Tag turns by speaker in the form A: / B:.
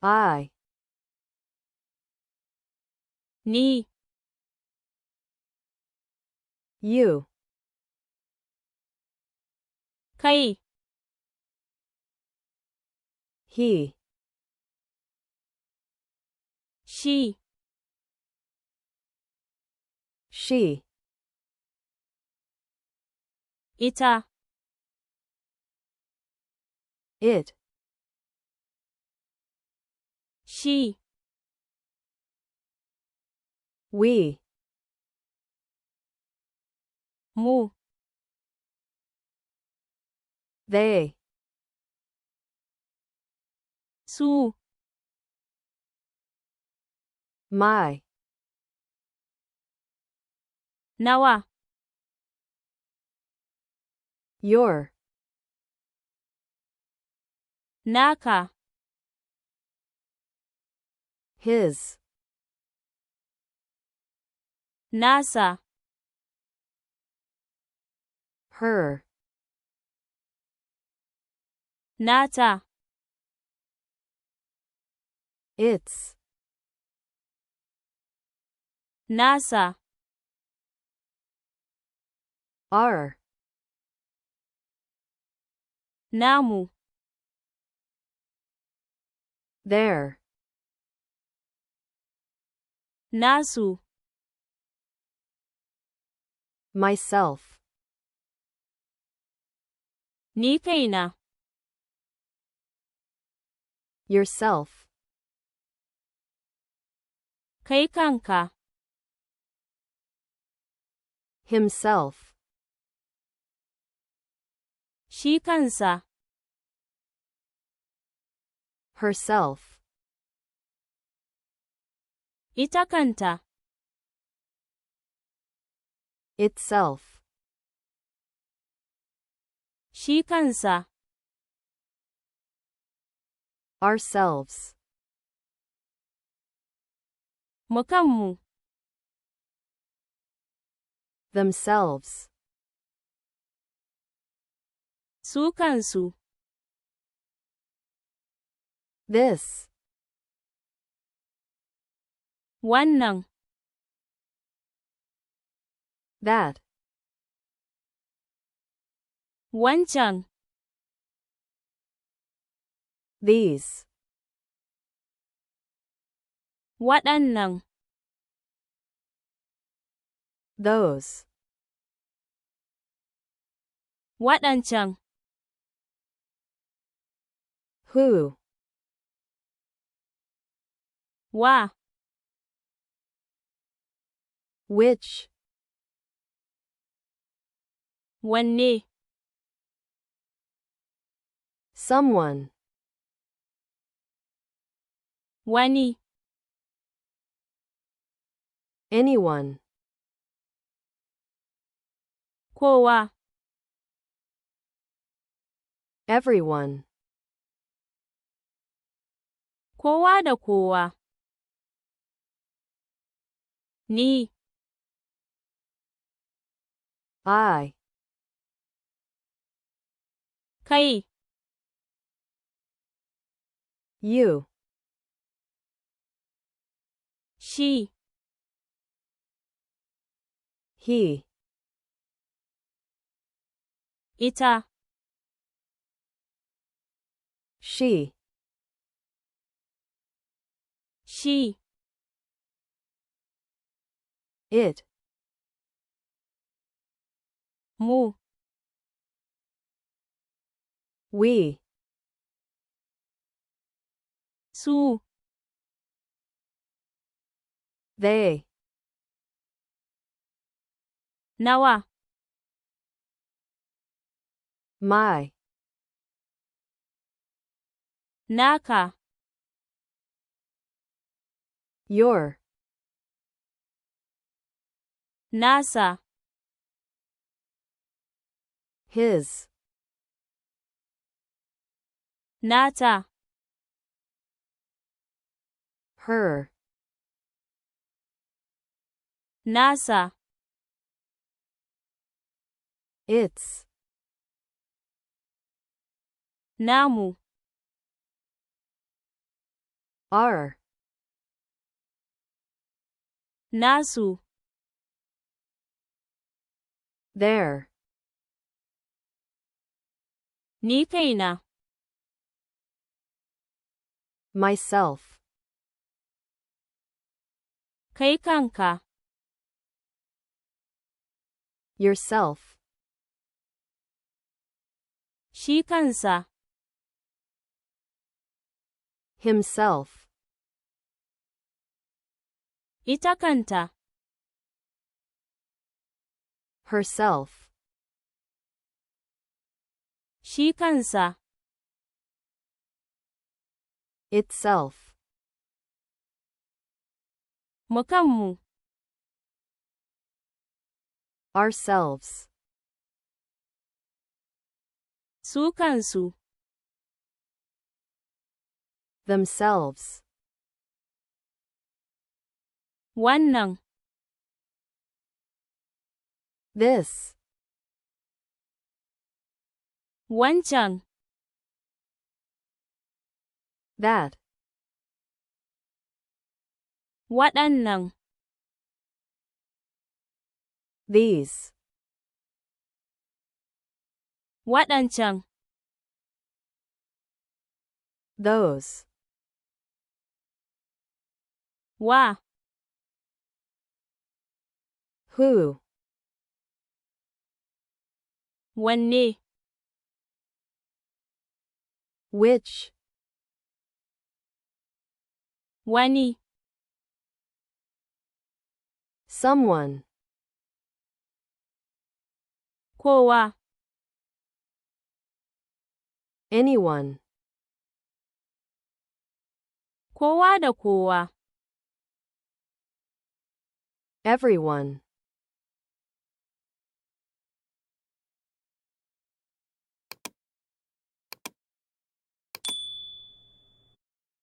A: I,
B: ni,
A: you,
B: kai,
A: he,
B: shi,
A: she,
B: ita,
A: it,
B: shi,
A: we,
B: mu,
A: they,
B: su,
A: my,
B: nawa,
A: your,
B: naka,
A: his,
B: nasa,
A: her,
B: nata,
A: its,
B: nasa,
A: our,
B: namu,
A: their,
B: nasu,
A: myself,
B: ni kaina,
A: yourself,
B: kai kanka,
A: himself,
B: shi kansa,
A: herself,
B: ita kanta,
A: itself,
B: shi kansa,
A: ourselves,
B: mu kanmu,
A: themselves,
B: su kansu,
A: this,
B: wannan,
A: that,
B: wancan,
A: these,
B: waɗannan,
A: those,
B: waɗancan,
A: who,
B: wa,
A: which,
B: wanne,
A: someone,
B: wani,
A: anyone,
B: kowa,
A: everyone,
B: kowa da kowa, ni,
A: I,
B: kai,
A: you,
B: shi,
A: he,
B: ita,
A: she,
B: shi,
A: it,
B: mu,
A: we,
B: su,
A: they,
B: nawa,
A: my,
B: naka,
A: your,
B: nasa,
A: his,
B: nata,
A: her,
B: nasa,
A: its,
B: namu,
A: Our.
B: nasu,
A: Their.
B: ni kaina,
A: Myself.
B: kai kanka,
A: Yourself.
B: shi kansa,
A: Himself.
B: ita kanta,
A: Herself.
B: shi kansa,
A: Itself.
B: mu kanmu,
A: Ourselves.
B: su kansu,
A: Themselves.
B: wannan,
A: This.
B: wancan,
A: That.
B: waɗannan,
A: These.
B: waɗancan,
A: Those.
B: wa,
A: Who.
B: wanne,
A: Which.
B: wani,
A: Someone.
B: kowa,
A: Anyone.
B: kowa da kowa,
A: Everyone.